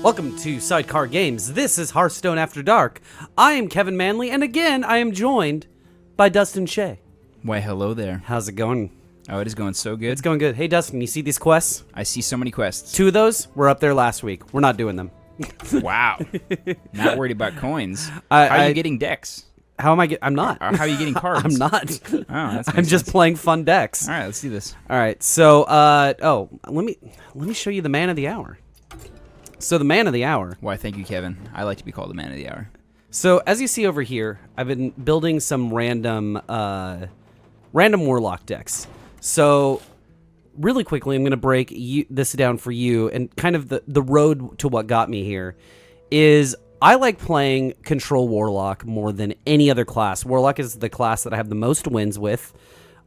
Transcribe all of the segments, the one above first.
Welcome to Sidecar Games. This is Hearthstone After Dark. I am Kevin Manley, and again, I am joined by Dustin Shea. Why, hello there. How's it going? Oh, it is going so good. It's going good. Hey, Dustin, you see these quests? I see so many quests. 2 of those were up there last week. We're not doing them. Wow. Not worried about coins. How I- are you getting decks? How am I I'm not. How are you getting cards? I'm not. Oh, that's I'm just playing fun decks. All right, let's do this. All right, so, let me show you the man of the hour. So the man of the hour. Why, thank you, Kevin. I like to be called the man of the hour. So as you see over here, I've been building some random warlock decks. So really quickly, I'm going to break this down for you, and kind of the road to what got me here is I like playing control warlock more than any other class. Warlock is the class that I have the most wins with.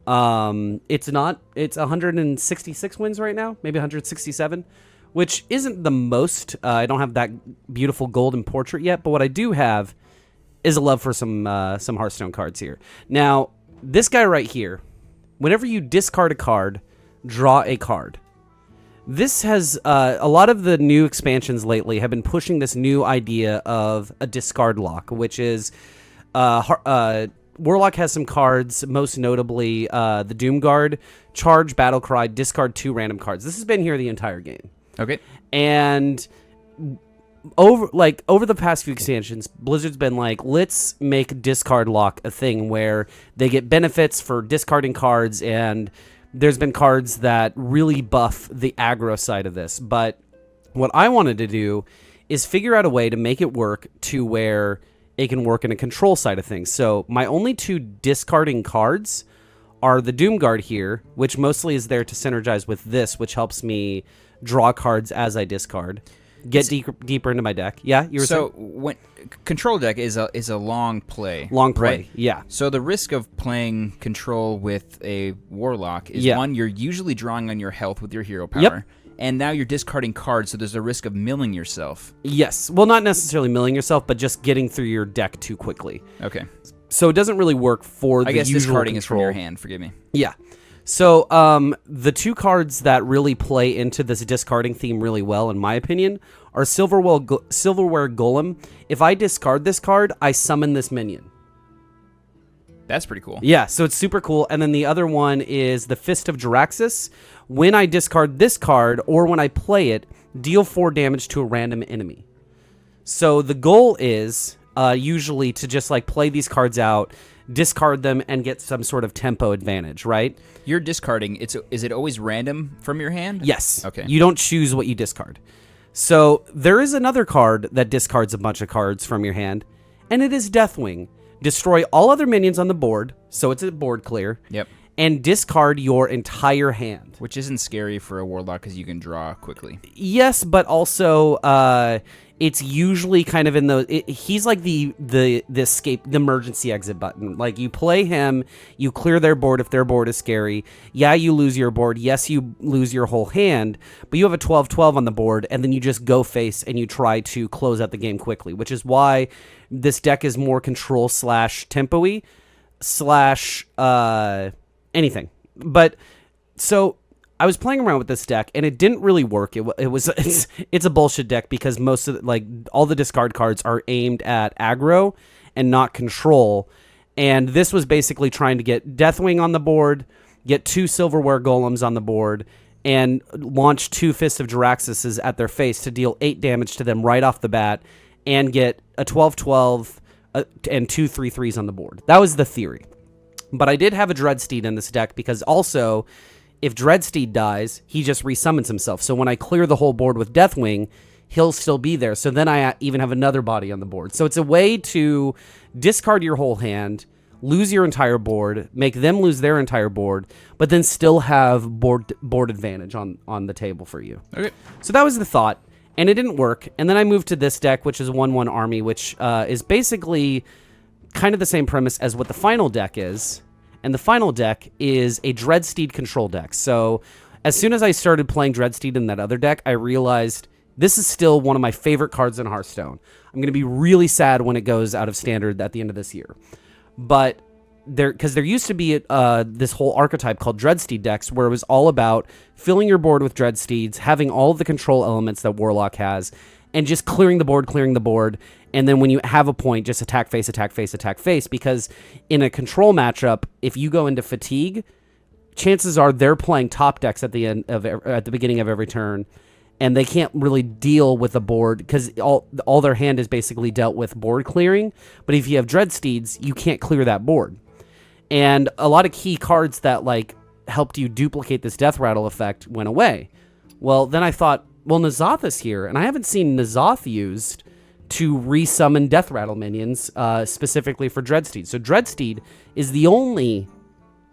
It's 166 wins right now, maybe 167. Which isn't the most. I don't have that beautiful golden portrait yet, but what I do have is a love for some Hearthstone cards here. Now, this guy right here, whenever you discard a card, draw a card. This has a lot of the new expansions lately have been pushing this new idea of a discard lock, which is Warlock has some cards, most notably the Doom Guard, Charge, Battlecry, discard 2 random cards. This has been here the entire game. Okay. And over the past few expansions, Blizzard's been like, let's make discard lock a thing where they get benefits for discarding cards, and there's been cards that really buff the aggro side of this. But what I wanted to do is figure out a way to make it work to where it can work in a control side of things. So my only 2 discarding cards are the Doom Guard here, which mostly is there to synergize with this, which helps me draw cards as I discard, get deeper into my deck. Yeah, you were saying? When control deck is a long play. Long play, right? Yeah. So the risk of playing control with a warlock is one, you're usually drawing on your health with your hero power. Yep. And now you're discarding cards, so there's a risk of milling yourself. Yes. Well, not necessarily milling yourself, but just getting through your deck too quickly. Okay. So it doesn't really work for the usual control. I guess discarding is from your hand, forgive me. Yeah. So the 2 cards that really play into this discarding theme really well, in my opinion, are Silverware Golem. If I discard this card, I summon this minion. That's pretty cool. Yeah, so it's super cool. And then the other one is the Fist of Jaraxxus. When I discard this card, or when I play it, deal 4 damage to a random enemy. So the goal is usually to just like play these cards out, discard them, and get some sort of tempo advantage, right? You're discarding. Is it always random from your hand? Yes. Okay. You don't choose what you discard. So there is another card that discards a bunch of cards from your hand, and it is Deathwing. Destroy all other minions on the board, so it's a board clear. Yep. And discard your entire hand. Which isn't scary for a warlock because you can draw quickly. Yes, but also it's usually kind of in he's like the escape, the emergency exit button. Like, you play him, you clear their board if their board is scary. Yeah, you lose your board. Yes, you lose your whole hand, but you have a 12-12 on the board, and then you just go face and you try to close out the game quickly, which is why this deck is more control / tempo-y / anything. But so I was playing around with this deck, and it didn't really work. It's a bullshit deck because most of all the discard cards are aimed at aggro and not control. And this was basically trying to get Deathwing on the board, get 2 Silverware Golems on the board, and launch 2 Fists of Jaraxxus at their face to deal 8 damage to them right off the bat, and get a 12-12 and 2 3/3s on the board. That was the theory. But I did have a Dreadsteed in this deck because also, if Dreadsteed dies, he just resummons himself. So when I clear the whole board with Deathwing, he'll still be there. So then I even have another body on the board. So it's a way to discard your whole hand, lose your entire board, make them lose their entire board, but then still have board advantage on the table for you. Okay. So that was the thought, and it didn't work. And then I moved to this deck, which is 1/1 Army, which is basically kind of the same premise as what the final deck is. And the final deck is a Dreadsteed control deck. So as soon as I started playing Dreadsteed in that other deck, I realized this is still one of my favorite cards in Hearthstone. I'm going to be really sad when it goes out of standard at the end of this year. But because there used to be this whole archetype called Dreadsteed decks where it was all about filling your board with Dreadsteeds, having all the control elements that Warlock has, and just clearing the board. And then when you have a point, just attack face, attack face, attack face. Because in a control matchup, if you go into fatigue, chances are they're playing top decks at the beginning of every turn, and they can't really deal with the board because all their hand is basically dealt with board clearing. But if you have Dreadsteeds, you can't clear that board. And a lot of key cards that like helped you duplicate this Death Rattle effect went away. Well, then I thought, well, N'Zoth is here, and I haven't seen N'Zoth used to resummon Death Rattle minions specifically for Dreadsteed. So Dreadsteed is the only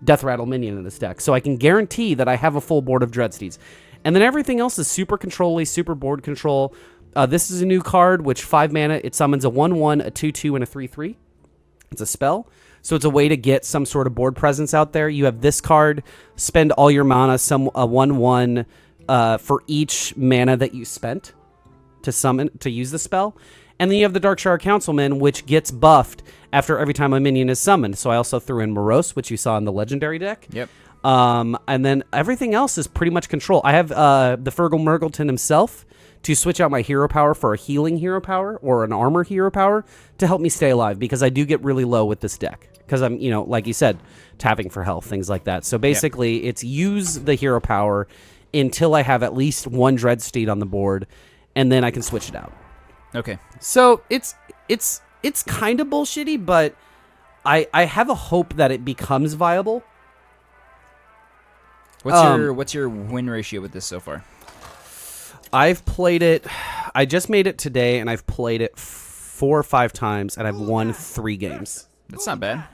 Death Rattle minion in this deck, so I can guarantee that I have a full board of Dreadsteeds. And then everything else is super control-y, super board control. This is a new card, which 5 mana, it summons a 1/1, a 2/2, and a 3/3. It's a spell. So it's a way to get some sort of board presence out there. You have this card, spend all your mana, a 1/1 for each mana that you spent to use the spell. And then you have the Darkshire Councilman, which gets buffed after every time a minion is summoned. So I also threw in Morose, which you saw in the Legendary deck. Yep. And then everything else is pretty much control. I have the Fergal Murgleton himself to switch out my hero power for a healing hero power or an armor hero power to help me stay alive, because I do get really low with this deck. Because I'm, like you said, tapping for health, things like that. So basically, It's use the hero power until I have at least one Dreadsteed on the board, and then I can switch it out. Okay. So it's kind of bullshitty, but I have a hope that it becomes viable. What's your win ratio with this so far? I've played it. I just made it today, and I've played it 4 or 5 times, and I've won 3 games. That's not bad.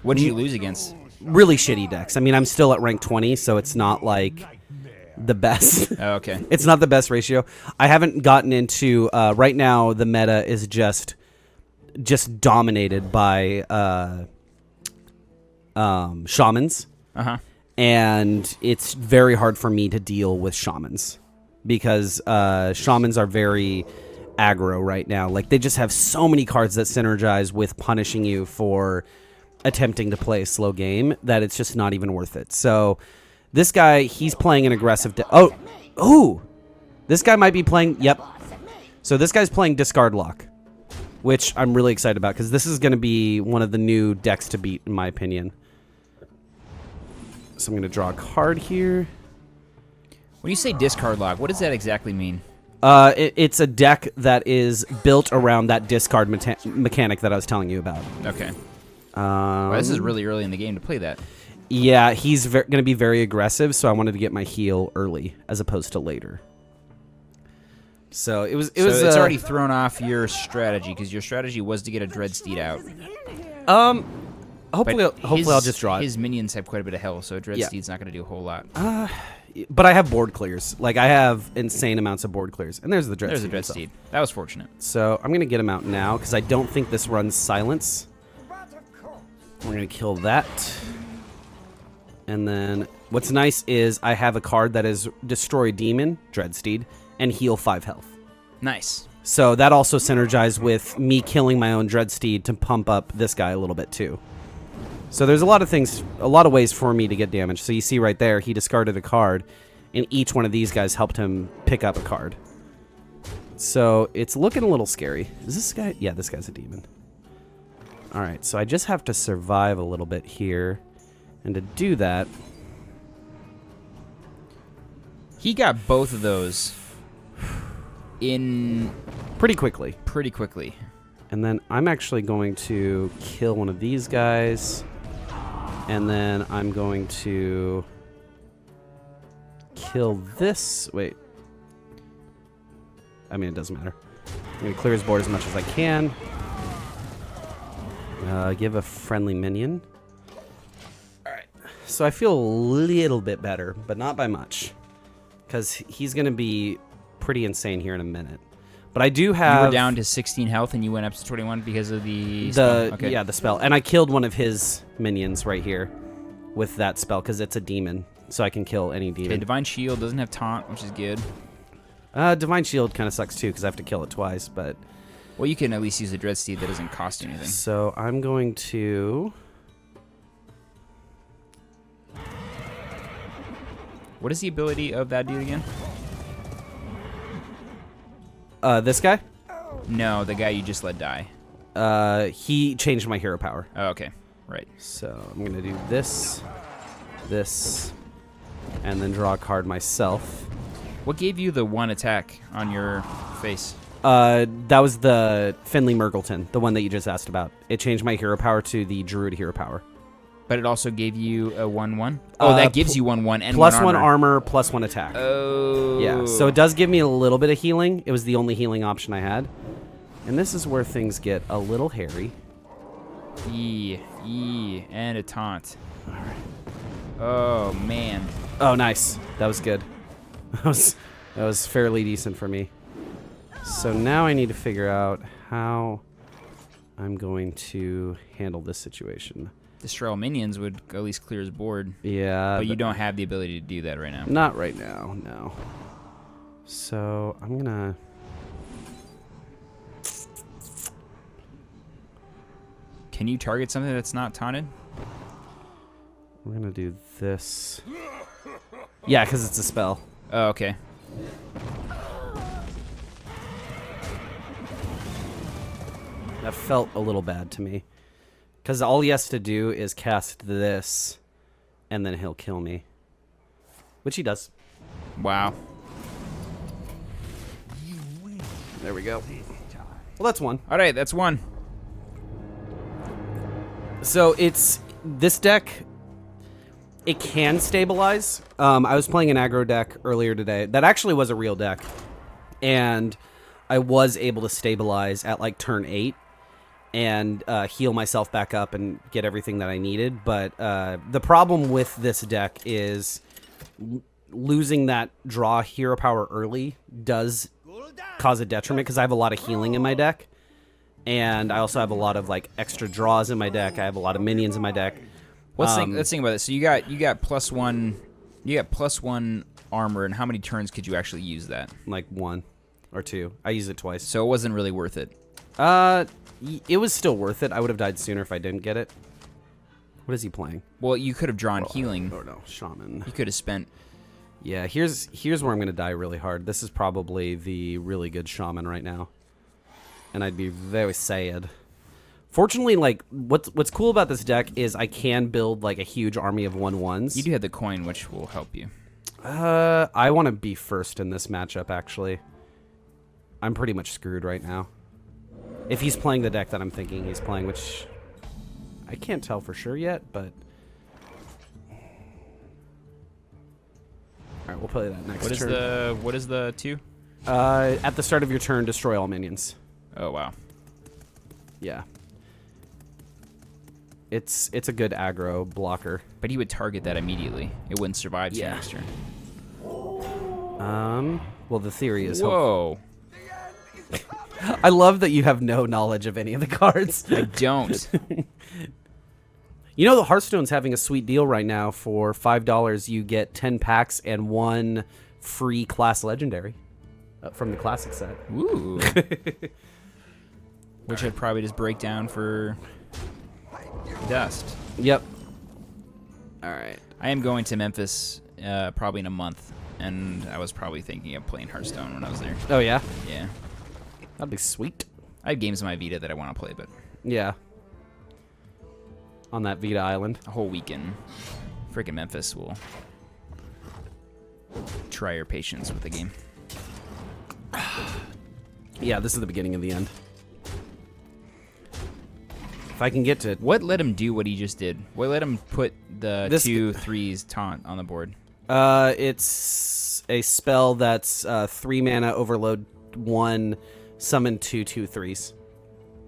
What did you lose against? Really shitty decks. I mean, I'm still at rank 20, so it's not like the best. Oh, okay. It's not the best ratio. I haven't gotten into right now. The meta is just dominated by shamans. Uh-huh. And it's very hard for me to deal with shamans because shamans are very aggro right now. Like, they just have so many cards that synergize with punishing you for attempting to play a slow game that it's just not even worth it. So this guy, he's playing an aggressive this guy might be playing, so this guy's playing Discard Lock, which I'm really excited about because this is going to be one of the new decks to beat, in my opinion. So I'm going to draw a card here. When you say Discard Lock, what does that exactly mean? It's a deck that is built around that discard mechanic that I was telling you about. Okay. Well, this is really early in the game to play that. Yeah, he's going to be very aggressive, so I wanted to get my heal early as opposed to later. So it's already thrown off your strategy, because your strategy was to get a Dreadsteed out. Hopefully I'll just draw it. His minions have quite a bit of health, so a Dreadsteed's not going to do a whole lot. But I have board clears. Like, I have insane amounts of board clears. And there's the Dreadsteed. There's a Dreadsteed. That was fortunate. So I'm going to get him out now, because I don't think this runs Silence. We're going to kill that. And then what's nice is I have a card that is Destroy Demon, Dreadsteed, and heal 5 health. Nice. So that also synergizes with me killing my own Dreadsteed to pump up this guy a little bit too. So there's a lot of ways for me to get damage. So you see right there, he discarded a card, and each one of these guys helped him pick up a card. So it's looking a little scary. Is this guy? Yeah, this guy's a demon. All right, so I just have to survive a little bit here. And to do that... He got both of those in... Pretty quickly. And then I'm actually going to kill one of these guys. And then I'm going to kill this. Wait. I mean, it doesn't matter. I'm going to clear his board as much as I can. Give a friendly minion. Alright. So I feel a little bit better, but not by much. Because he's going to be pretty insane here in a minute. But I do have... You were down to 16 health and you went up to 21 because of the spell. Okay. Yeah, the spell. And I killed one of his minions right here with that spell because it's a demon. So I can kill any demon. Okay, Divine Shield doesn't have taunt, which is good. Divine Shield kind of sucks too because I have to kill it twice, but... Well, you can at least use a Dreadsteed that doesn't cost you anything. So I'm going to... What is the ability of that dude again? This guy? No, the guy you just let die. He changed my hero power. Oh, okay. Right. So I'm going to do this, and then draw a card myself. What gave you the 1 attack on your face? That was the Finley Murgleton, the one that you just asked about. It changed my hero power to the Druid hero power. But it also gave you a 1/1? Oh, that gives you 1/1 and plus 1 armor, plus 1 attack. Oh. Yeah, so it does give me a little bit of healing. It was the only healing option I had. And this is where things get a little hairy. And a taunt. All right. Oh, man. Oh, nice. That was good. That was fairly decent for me. So now I need to figure out how I'm going to handle this situation. Destroy all minions would at least clear his board. Yeah. But you don't have the ability to do that right now. Not right now, no. So I'm gonna... Can you target something that's not taunted? We're gonna do this. Yeah, because it's a spell. Oh, okay. That felt a little bad to me. Because all he has to do is cast this, and then he'll kill me. Which he does. Wow. There we go. Well, that's one. All right, that's 1. So it's... This deck, it can stabilize. I was playing an aggro deck earlier today. That actually was a real deck. And I was able to stabilize at like turn 8. And heal myself back up and get everything that I needed. But the problem with this deck is losing that draw hero power early does cause a detriment because I have a lot of healing in my deck. And I also have a lot of like extra draws in my deck. I have a lot of minions in my deck. Let's think about this. So you got +1 armor, and how many turns could you actually use that? Like 1 or 2. I used it twice. So it wasn't really worth it. It was still worth it. I would have died sooner if I didn't get it. What is he playing? Well, you could have drawn healing. Oh no, Shaman. You could have spent... Yeah, here's where I'm going to die really hard. This is probably the really good Shaman right now. And I'd be very sad. Fortunately, like, what's cool about this deck is I can build, like, a huge army of 1/1s. You do have the coin, which will help you. I want to be first in this matchup, actually. I'm pretty much screwed right now. If he's playing the deck that I'm thinking he's playing, which I can't tell for sure yet, but... Alright, we'll play that next turn. What is the 2? At the start of your turn, destroy all minions. Oh, wow. Yeah. It's a good aggro blocker. But he would target that immediately. It wouldn't survive to next turn. Well, the theory is... Whoa. I love that you have no knowledge of any of the cards. I don't. You know, the Hearthstone's having a sweet deal right now. For $5, you get 10 packs and 1 free class legendary from the classic set. Ooh. Which I'd probably just break down for dust. Yep. All right. I am going to Memphis probably in a month, and I was probably thinking of playing Hearthstone when I was there. Oh, yeah? Yeah. That'd be sweet. I have games on my Vita that I want to play, but... Yeah. On that Vita Island. A whole weekend. Freaking Memphis will try your patience with the game. Yeah, this is the beginning of the end. If I can get to... What let him do what he just did? What let him put the 2/3s taunt on the board? It's a spell that's 3 mana, overload 1, summon 2 2/3s.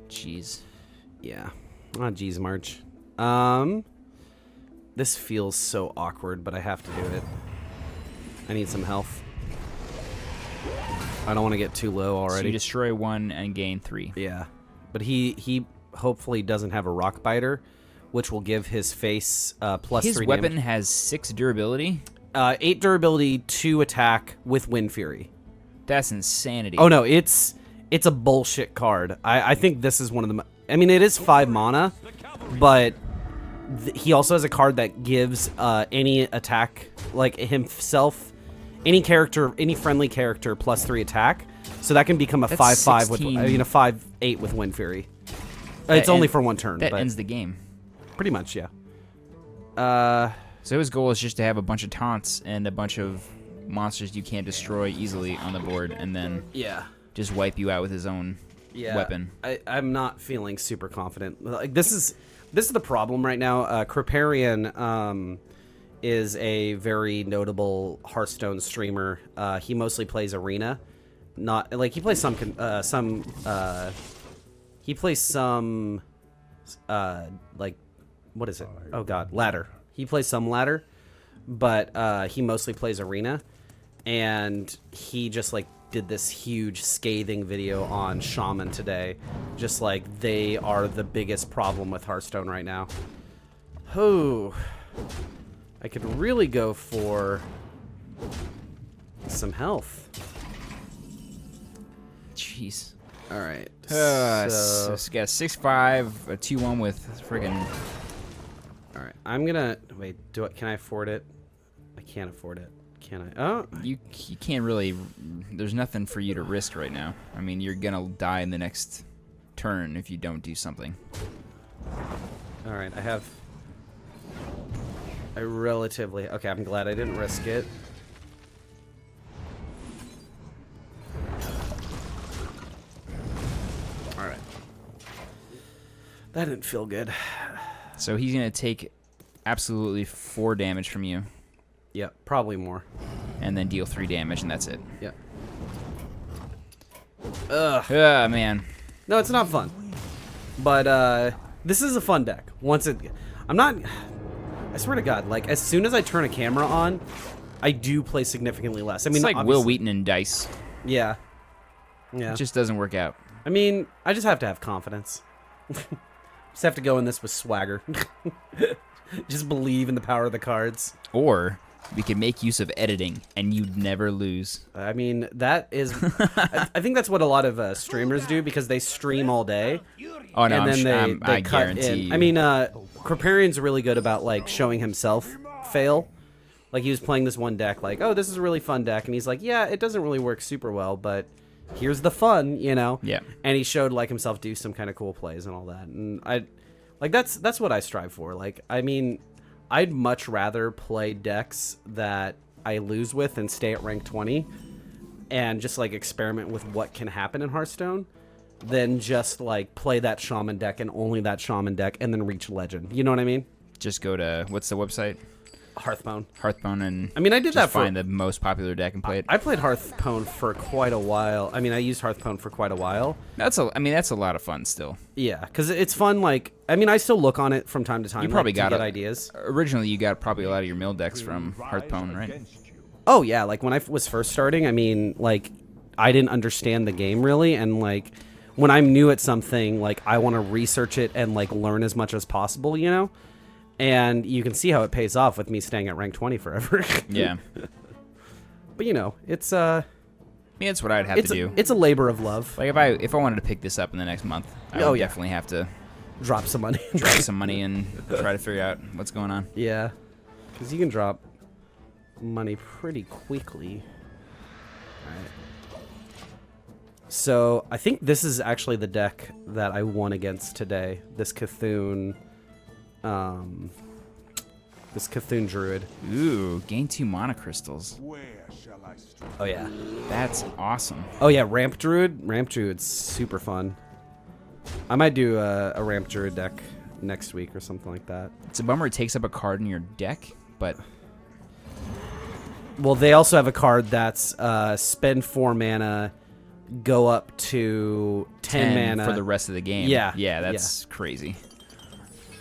Jeez. Yeah. Oh, geez, March. This feels so awkward, but I have to do it. I need some health. I don't want to get too low already. So you destroy 1 and gain 3. Yeah. But he hopefully doesn't have a rock biter, which will give his face plus 3 His weapon damage. has 6 durability? 8 durability, 2 attack with Wind Fury. That's insanity. Oh no, it's a bullshit card. I think this is one of the... I mean, it is 5 mana, but he also has a card that gives any attack, like himself, any character, any friendly character plus 3 attack, So that can become a That's 5/5 with, 16. a 5/8 with Wind Fury. It's only for one turn. That but ends the game. pretty much, yeah. So his goal is just to have a bunch of taunts and a bunch of monsters you can't destroy easily on the board, and then Yeah. just wipe you out with his own weapon. I'm not feeling super confident. Like this is the problem right now. Kriparian is a very notable Hearthstone streamer. He mostly plays arena, not like he plays some like what is it? Oh god, ladder. He plays some ladder, but he mostly plays arena, and he just like did this huge scathing video on Shaman today, just like they are the biggest problem with Hearthstone right now. Oh, I could really go for some health. Jeez. All right. So it's got a 6/5, a 2/1 with friggin'. All right. I'm gonna wait. Can I afford it? I can't afford it. Can I? Oh, You can't really. There's nothing for you to risk right now. I mean, you're gonna die in the next turn if you don't do something. all right. I relatively okay. I'm glad I didn't risk it. All right. That didn't feel good. So he's gonna take absolutely 4 damage from you, Yeah, probably more. and then deal 3 damage, and that's it. Yeah. Ugh. Ah, man. No, it's not fun. But this is a fun deck. I swear to God, like as soon as I turn a camera on, I do play significantly less. I mean, It's like obviously- Will Wheaton and dice. Yeah. Yeah. It just doesn't work out. I mean, I just have to have confidence. Just have to go in this with swagger. Just believe in the power of the cards. Or we can make use of editing, and you'd never lose. I mean, that is... I think that's what a lot of streamers do because they stream all day. Oh no, And then I they cut guarantee in. you. I mean, Kriparian's really good about, like, showing himself fail. Like, he was playing this one deck, like, oh, this is a really fun deck. And he's like, yeah, it doesn't really work super well, but... here's the fun, you know. Yeah. And he showed like himself do some kind of cool plays and all that. And that's what I strive for. Like, I mean, I'd much rather play decks that I lose with and stay at rank 20 and just like experiment with what can happen in Hearthstone than just like play that shaman deck and only that shaman deck and then reach legend. You know what I mean? Just go to what's the website? Hearthstone. Hearthstone, and I mean, I did just that for find the most popular deck and play it. I played Hearthstone for quite a while. I mean, I used Hearthstone for quite a while. That's a lot of fun still. Yeah, because it's fun. Like, I mean, I still look on it from time to time. You probably like, got to get it. ideas. Originally, you got probably a lot of your mill decks from Hearthstone, right? Oh yeah, like when I was first starting, I mean, like I didn't understand the game really, and like when I'm new at something, like I want to research it and like learn as much as possible, you know. And you can see how it pays off with me staying at rank 20 forever. Yeah. But you know, it's I mean, that's what I'd have to do. It's a labor of love. Like if I wanted to pick this up in the next month, I would definitely have to Drop some money. drop some money and try to figure out what's going on. Yeah, because you can drop money pretty quickly. Alright. So I think this is actually the deck that I won against today. This Cthulhu Druid. Ooh, gain 2 mana crystals. Oh yeah. That's awesome. Oh yeah, Ramp Druid. Ramp Druid's super fun. I might do a Ramp Druid deck next week or something like that. It's a bummer it takes up a card in your deck, but Well, they also have a card that's spend 4 mana, go up to 10 mana for the rest of the game. Yeah, Yeah, that's crazy.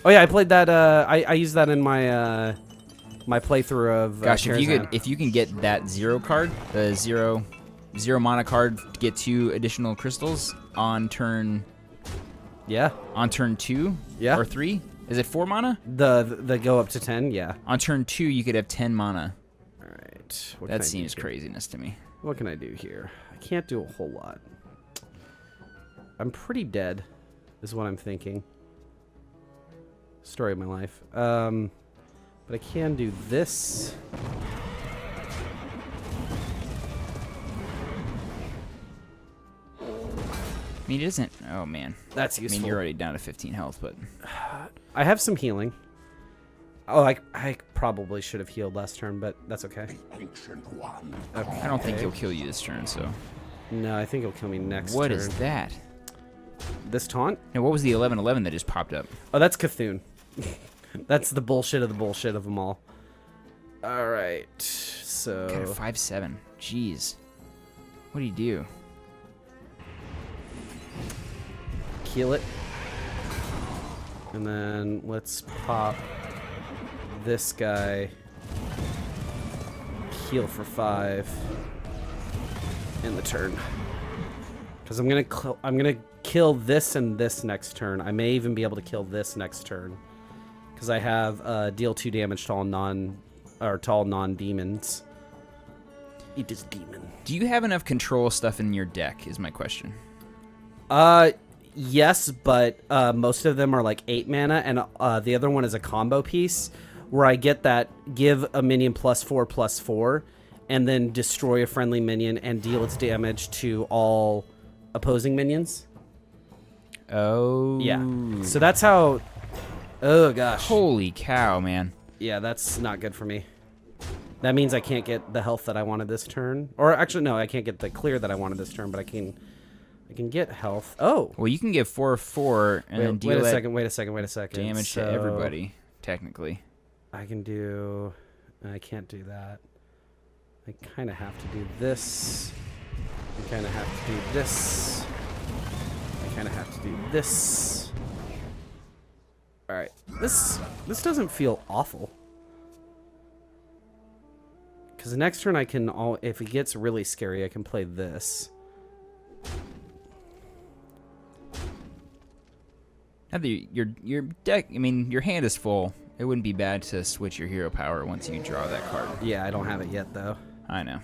Oh yeah, I played that. I used that in my my playthrough of. Gosh, Karazhan. if you can get that 0 card, the zero mana card, to get 2 additional crystals on turn. Yeah. On turn 2. Yeah. Or 3. Is it 4 mana? The go up to 10. Yeah. On turn 2, you could have 10 mana. All right. That seems craziness to me. What can I do here? I can't do a whole lot. I'm pretty dead, is what I'm thinking. Story of my life. But I can do this. mean, it isn't. Oh man, That's I useful. mean, you're already down to 15 health, but I have some healing. Oh, I probably should have healed last turn, but that's okay. I don't think he'll kill you this turn. So No, I think he'll kill me next what turn. is that? This taunt? Now, what was the 11/11 that just popped up? Oh, that's Cthulhu. That's the bullshit of them all. All right, so... Got a 5/7. Jeez. What do you do? Heal it. And then let's pop this guy. Heal for 5 in the turn. Because I'm gonna kill this and this next turn. I may even be able to kill this next turn. Because I have deal 2 damage to all non-demons. Eat this demon. Do you have enough control stuff in your deck? Is my question. Yes, but most of them are like 8 mana, and the other one is a combo piece where I get that give a minion +4/+4, and then destroy a friendly minion and deal its damage to all opposing minions. Oh. Yeah. So that's how. Oh gosh. Holy cow, man. Yeah, that's not good for me. That means I can't get the health that I wanted this turn. Or actually, no, I can't get the clear that I wanted this turn, but I can get health. Oh. Well, you can get 4/4 and then deal wait a that second. damage to everybody, technically. I can do... I can't do that. I kind of have to do this. I kind of have to do this. I kind of have to do this. Alright. This doesn't feel awful. Because the next turn I can... if it gets really scary, I can play this. Your deck, I mean, your hand is full. It wouldn't be bad to switch your hero power once you draw that card. Yeah, I don't have it yet, though. I know.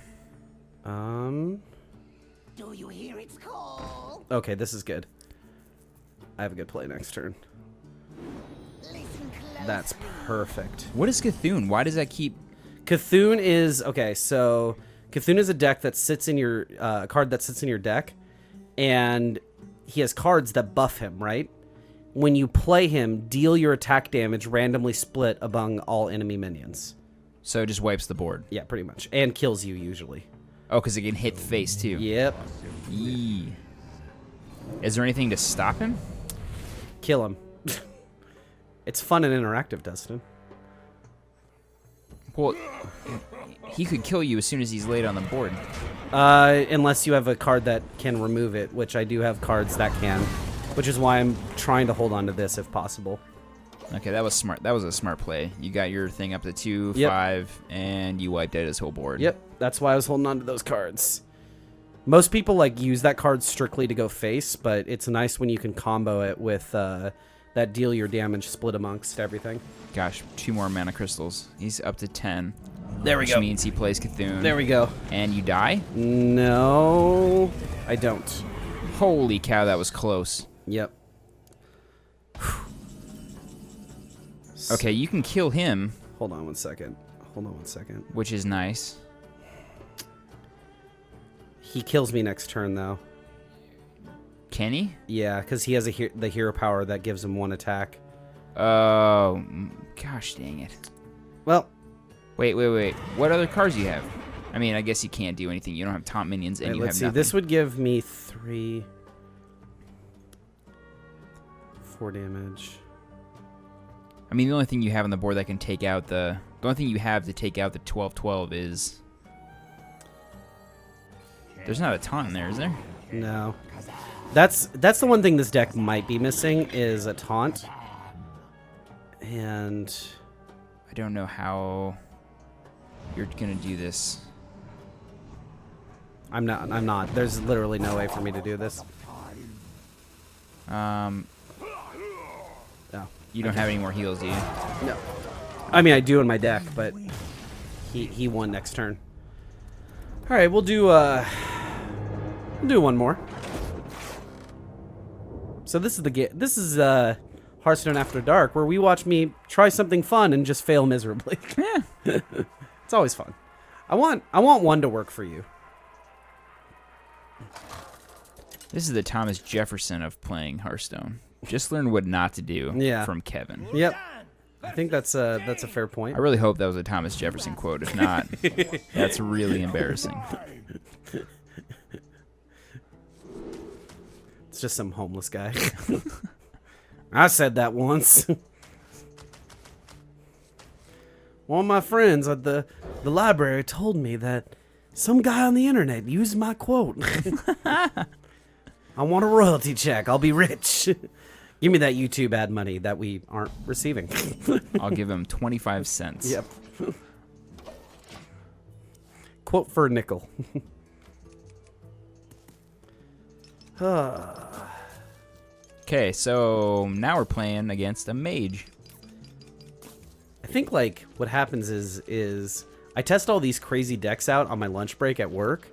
Do you hear its call? Okay, this is good. I have a good play next turn. Listen closely. That's perfect. What is Cthulhu? Why does that keep... Cthulhu is... Okay, so... Cthulhu is a deck that sits in your... card that sits in your deck. And he has cards that buff him, right? When you play him, deal your attack damage randomly split among all enemy minions. So it just wipes the board. Yeah, pretty much. And kills you, usually. Oh, because it can hit the face, too. Yep. Yee. Is there anything to stop him? Kill him. It's fun and interactive, Dustin. Well, he could kill you as soon as he's laid on the board. Unless you have a card that can remove it, which I do have cards that can. Which is why I'm trying to hold on to this if possible. Okay, that was smart. That was a smart play. You got your thing up to 2, Yep. 5, and you wiped out his whole board. Yep, that's why I was holding on to those cards. Most people like use that card strictly to go face, but it's nice when you can combo it with that deal your damage split amongst everything. Gosh, 2 more mana crystals. He's up to 10. There we Which means he plays Cthulhu. There we go. And you die? No, I don't. Holy cow, that was close. Yep. Okay, you can kill him, Hold on one second. which is nice. He kills me next turn, though. Can he? Yeah, because he has the hero power that gives him 1 attack. Oh, gosh dang it. Well, Wait. What other cards do you have? I mean, I guess you can't do anything. You don't have taunt minions, and you have let's see. nothing. This would give me 4 damage. I mean, the only thing you have on the board that can take out the only thing you have to take out the 12/12 is... There's not a taunt in there, is there? No. That's the one thing this deck might be missing is a taunt. And I don't know how you're gonna do this. I'm not. There's literally no way for me to do this. No. You don't have any more heals, do you? No. I mean, I do in my deck, but he won next turn. All right, we'll do one more. So this is Hearthstone After Dark, where we watch me try something fun and just fail miserably. Yeah. It's always fun. I want one to work for you. This is the Thomas Jefferson of playing Hearthstone. Just learn what not to do from Kevin. Yep. I think that's a fair point. I really hope that was a Thomas Jefferson quote. If not, that's really embarrassing. It's just some homeless guy. I said that once. One of my friends at the library told me that some guy on the internet used my quote. I want a royalty check. I'll be rich. Give me that YouTube ad money that we aren't receiving. I'll give him 25 cents. Yep. Quote for a nickel. Okay, so now we're playing against a mage. I think like what happens is I test all these crazy decks out on my lunch break at work,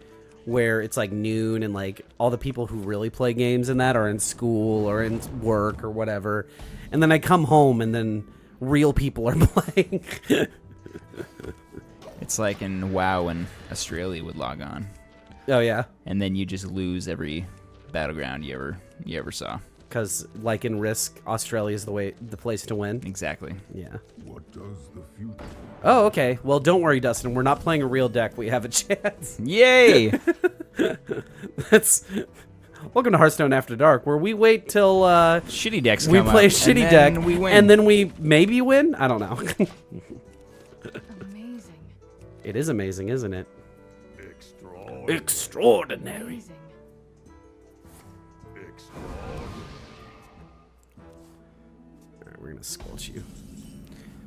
where it's like noon and like all the people who really play games in that are in school or in work or whatever, and then I come home and then real people are playing. It's like in WoW when Australia would log on, Oh yeah, and then you just lose every battleground you ever saw. because like in Risk, Australia's the place to win. Exactly. Yeah. What does the future? Oh, okay. Well, don't worry, Dustin. We're not playing a real deck. We have a chance. Yay! That's welcome to Hearthstone After Dark, where we wait till Shitty decks we come play a up, shitty and deck, then we win. and then we maybe win. I don't know. Amazing. It is amazing, isn't it? Extraordinary. Extraordinary. Amazing. All right, we're gonna squelch you.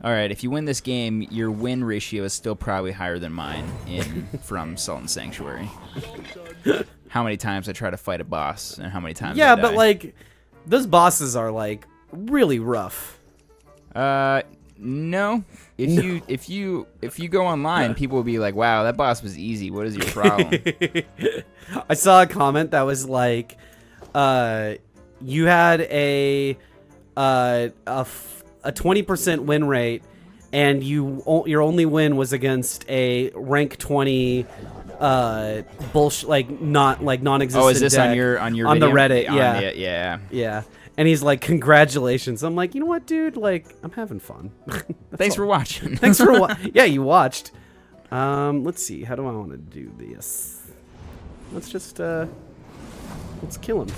All right, if you win this game, your win ratio is still probably higher than mine from Salt and Sanctuary. How many times I try to fight a boss and how many times Yeah, I die. but like those bosses are like really rough. No. If you go online, people will be like, "Wow, that boss was easy. What is your problem?" I saw a comment that was like, you had a 20% win rate, and your only win was against a rank 20 bullshit, like non-existent. Oh, is this deck on your on video? the Reddit? On Yeah, the- yeah. yeah. And he's like, "Congratulations!" I'm like, you know what, dude? Like, I'm having fun. Thanks for watching. Thanks for yeah, you watched. Let's see. How do I want to do this? Let's just let's kill him.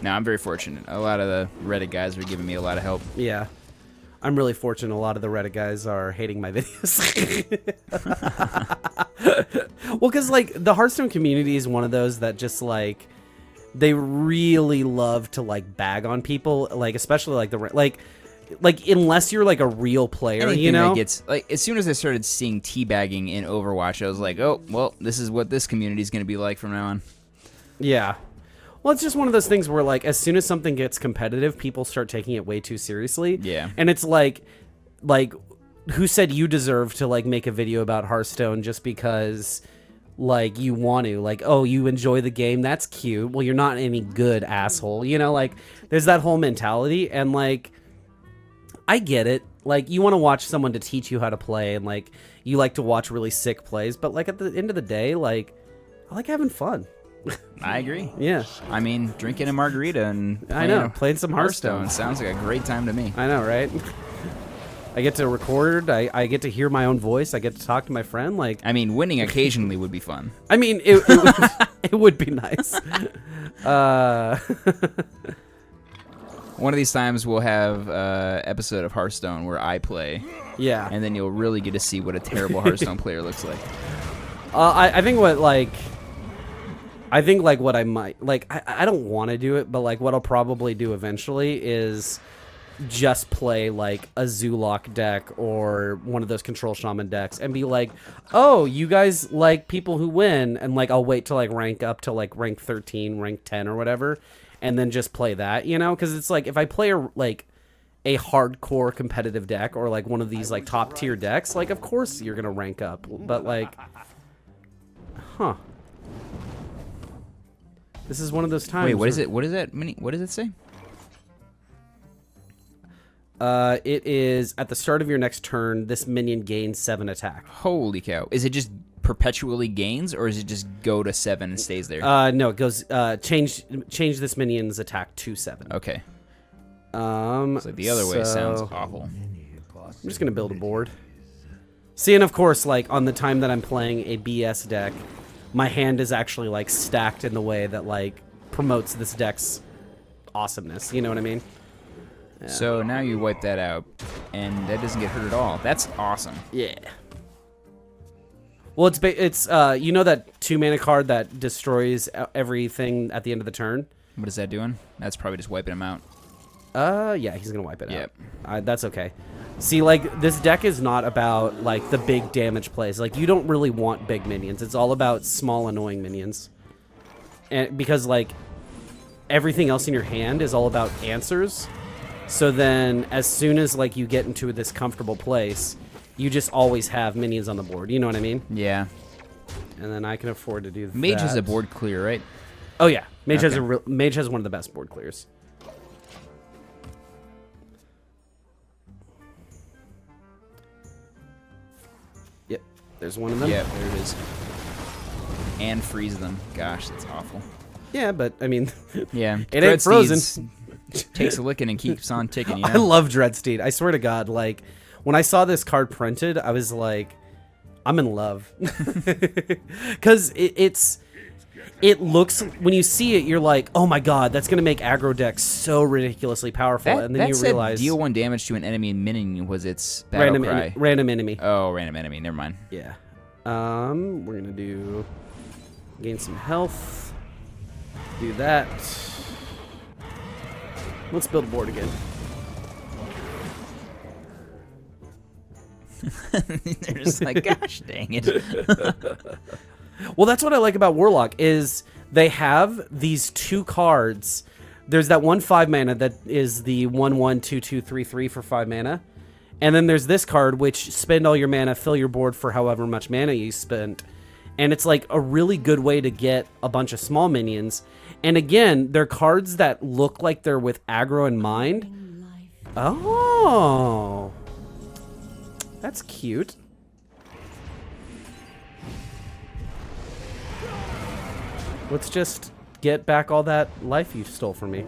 No, I'm very fortunate. A lot of the Reddit guys are giving me a lot of help. Yeah. I'm really fortunate. A lot of the Reddit guys are hating my videos. Well, because like the Hearthstone community is one of those that just like they really love to like bag on people, like especially like like unless you're like a real player, Anything you know. that gets, like, as soon as I started seeing teabagging in Overwatch, I was like, oh, well, this is what this community is going to be like from now on. Yeah. Well, it's just one of those things where, like, as soon as something gets competitive, people start taking it way too seriously. Yeah. And it's like, who said you deserve to, like, make a video about Hearthstone just because, like, you want to? Like, oh, you enjoy the game? That's cute. Well, you're not any good, asshole. You know, like, there's that whole mentality. And, like, I get it. Like, you want to watch someone to teach you how to play. And, like, you like to watch really sick plays. But, like, at the end of the day, like, I like having fun. I agree. Yeah. I mean, drinking a margarita and I know, playing some Hearthstone. sounds like a great time to me. I know, right? I get to record. I get to hear my own voice. I get to talk to my friend. Like, I mean, winning occasionally would be fun. I mean, it would be nice. One of these times we'll have an episode of Hearthstone where I play, Yeah. and then you'll really get to see what a terrible Hearthstone player looks like. I think what what I might like. I don't want to do it, but like what I'll probably do eventually is just play like a Zulok deck or one of those control shaman decks and be like, oh, you guys like people who win, and like I'll wait to like rank up to like rank 13, rank 10 or whatever, and then just play that, you know, because it's like if I play a hardcore competitive deck or like one of these like top tier decks, like of course you're gonna rank up, but like, huh. This is one of those times. Wait, what is it? What is that? What does it say? It is at the start of your next turn. This minion gains 7 attack. Holy cow! Is it just perpetually gains, or is it just go to 7 and stays there? No, it goes change this minion's attack to 7. Okay. So the other way sounds awful. I'm just gonna build a board. See, and of course, like on the time that I'm playing a BS deck, my hand is actually like stacked in the way that like promotes this deck's awesomeness. You know what I mean? Yeah. So now you wipe that out, and that doesn't get hurt at all. That's awesome. Yeah. Well, it's you know that 2-mana card that destroys everything at the end of the turn? What is that doing? That's probably just wiping him out. Yeah, he's gonna wipe it Yep. out. That's okay. See, like, this deck is not about, like, the big damage plays. Like, you don't really want big minions. It's all about small, annoying minions. And because, like, everything else in your hand is all about answers. So then, as soon as, like, you get into this comfortable place, you just always have minions on the board. You know what I mean? Yeah. And then I can afford to do that. Mage is a board clear, right? Oh, yeah. Mage Okay. Mage has one of the best board clears. Yep, there's one of them. Yeah, there it is. And freeze them. Gosh, that's awful. Yeah, but, I mean, Yeah. it ain't frozen. Dreadsteeds takes a licking and keeps on ticking, you I know? love Dreadsteed. I swear to God, like, when I saw this card printed, I was like, I'm in love. Because it looks, when you see it, you're like, oh my God, that's going to make aggro decks so ridiculously powerful. And then that you said realize deal 1 damage to an enemy minion was its battle cry. random enemy. Oh, random enemy. Never mind. Yeah. We're going to gain some health. Do that. Let's build a board again. They're just like, gosh dang it. Well, that's what I like about Warlock is they have these 2 cards. There's that 1 5-mana that is the 1/1/2/2/3/3 for 5 mana. And then there's this card which spend all your mana, fill your board for however much mana you spent. And it's like a really good way to get a bunch of small minions. And again, they're cards that look like they're with aggro in mind. Oh. That's cute. Let's just get back all that life you stole from me.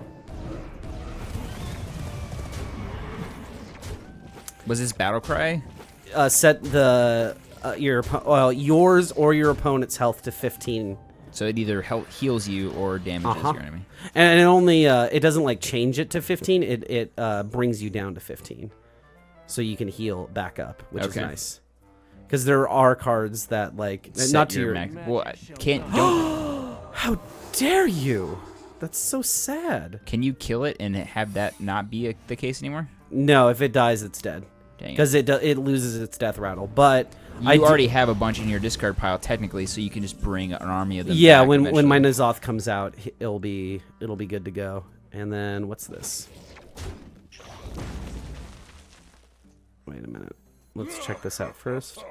Was this battle cry? Set the yours or your opponent's health to 15. So it either heals you or damages your enemy. And it only it doesn't like change it to 15. It brings you down to 15, so you can heal back up, which is nice. Because there are cards that like not to your max. Well, don't. How dare you? That's so sad. Can you kill it and have that not be the case anymore? No, if it dies, it's dead. Dang it. Because it loses its death rattle. But you already have a bunch in your discard pile technically, so you can just bring an army of them. Yeah, back when eventually. my N'Zoth comes out, it'll be good to go. And then what's this? Wait a minute. Let's check this out first.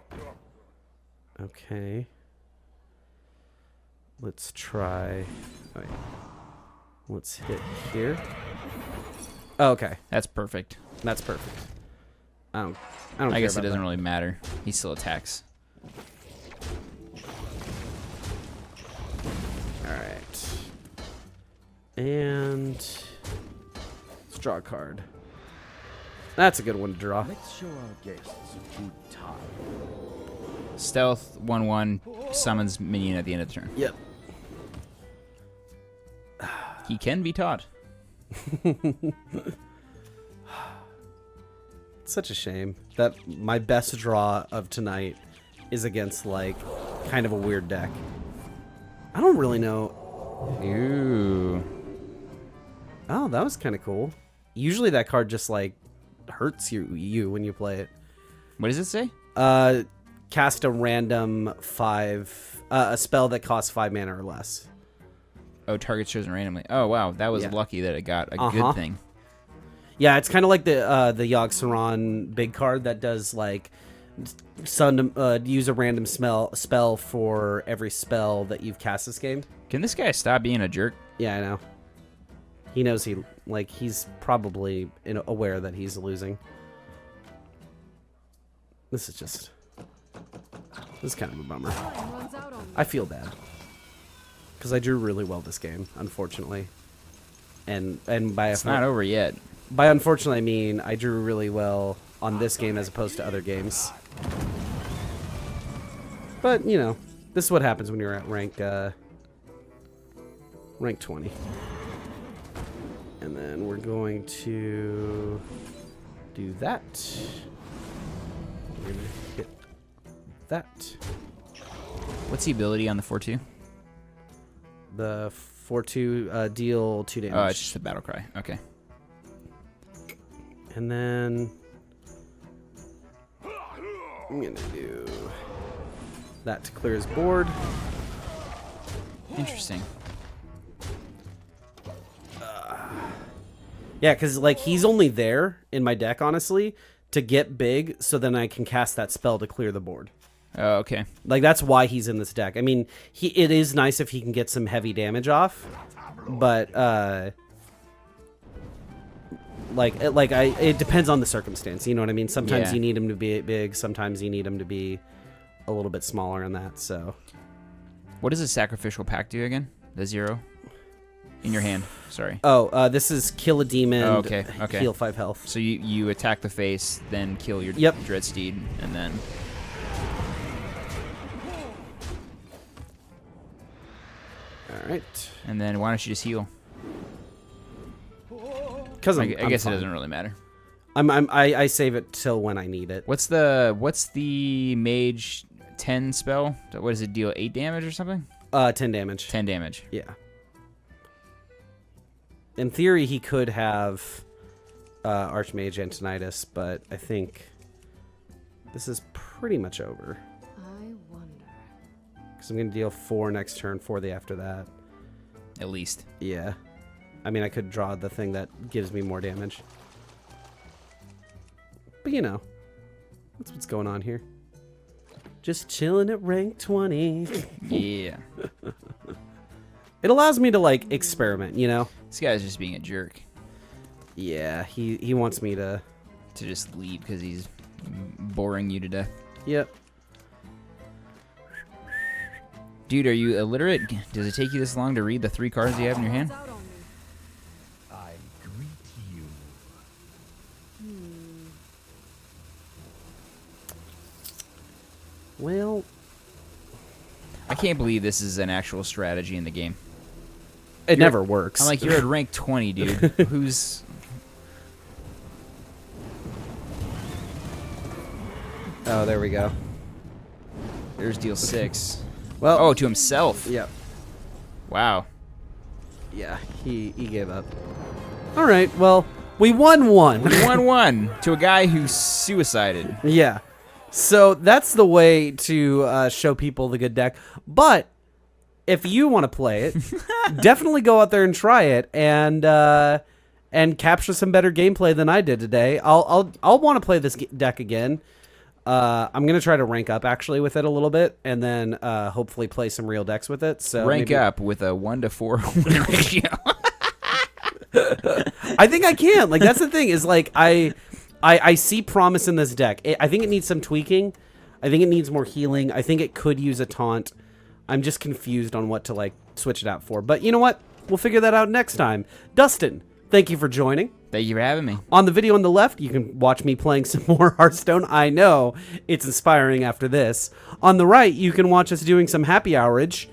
Okay. Let's try. Wait. Let's hit here. Oh, okay, That's perfect. that's perfect. I don't. I care guess it about doesn't that. really matter. He still attacks. All right. And let's draw a card. That's a good one to draw. Let's show our guests a good time. Stealth 1/1 summons minion at the end of the turn. Yep. He can be taught. It's such a shame that my best draw of tonight is against like kind of a weird deck. I don't really know. Ooh. Oh, that was kind of cool. Usually that card just like hurts you when you play it. What does it say? Cast a random 5 a spell that costs 5 mana or less. Oh, target chosen randomly. Oh, wow. That was Yeah. lucky that it got a Uh-huh. good thing. Yeah, it's kind of like the Yogg-Saron big card that does like use a random spell for every spell that you've cast this game. Can this guy stop being a jerk? Yeah, I know. He knows he's probably aware that he's losing. This is kind of a bummer. I feel bad because I drew really well this game, unfortunately, and by It's not over yet. by unfortunately I mean I drew really well on this game as opposed to other games. But you know, this is what happens when you're at rank 20. And then we're going to do that. We're gonna hit that. What's the ability on the 4-2? The 4-2 deal 2 damage. Oh, it's just a battle cry. Okay. And then I'm gonna do that to clear his board. Interesting. Yeah, because like he's only there in my deck, honestly, to get big, so then I can cast that spell to clear the board. Oh, okay. Like that's why he's in this deck. I mean, it is nice if he can get some heavy damage off, but it depends on the circumstance. You know what I mean? Sometimes Yeah. you need him to be big. Sometimes you need him to be a little bit smaller in that. So What does a sacrificial pact do again? The 0? In your hand. Sorry. this is kill a demon. Oh, okay, okay. Heal 5 health. So you attack the face, then kill your Yep. Dreadsteed, and then... All right. And then why don't you just heal? Because I guess it doesn't really matter. I save it till when I need it. What's the mage 10 spell? What does it deal? 8 damage or something? 10 damage. 10 damage. Yeah. In theory, he could have Archmage Antonitis, but I think this is pretty much over. I wonder. Because I'm going to deal 4 next turn, 4 the after that. At least. Yeah. I mean, I could draw the thing that gives me more damage. But, you know, that's what's going on here. Just chilling at rank 20. Yeah. It allows me to, like, experiment, you know? This guy's just being a jerk. Yeah, he wants me to... To just leave because he's boring you to death. Yep. Dude, are you illiterate? Does it take you this long to read the 3 cards you have in your hand? Out on me. I greet you. Well... I can't believe this is an actual strategy in the game. It never works. I'm like, you're at rank 20, dude. Who's... Oh, there we go. There's deal 6. Well... Oh, to himself. Yep. Wow. Yeah, he gave up. All right, well, we won one. 1-1 to a guy who suicided. Yeah. So that's the way to show people the good deck. But if you want to play it, definitely go out there and try it and capture some better gameplay than I did today. I'll want to play this deck again. I'm gonna try to rank up actually with it a little bit, and then hopefully play some real decks with it. So Rank maybe... up with a 1-to-4 win ratio. I think I can. Like that's the thing is like I see promise in this deck. I think it needs some tweaking. I think it needs more healing. I think it could use a taunt. I'm just confused on what to like switch it out for. But you know what? We'll figure that out next time. Dustin, thank you for joining. Thank you for having me. On the video on the left, you can watch me playing some more Hearthstone. I know it's inspiring after this. On the right, you can watch us doing some happy hourage.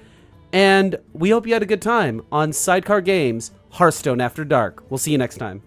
And we hope you had a good time on Sidecar Games, Hearthstone After Dark. We'll see you next time.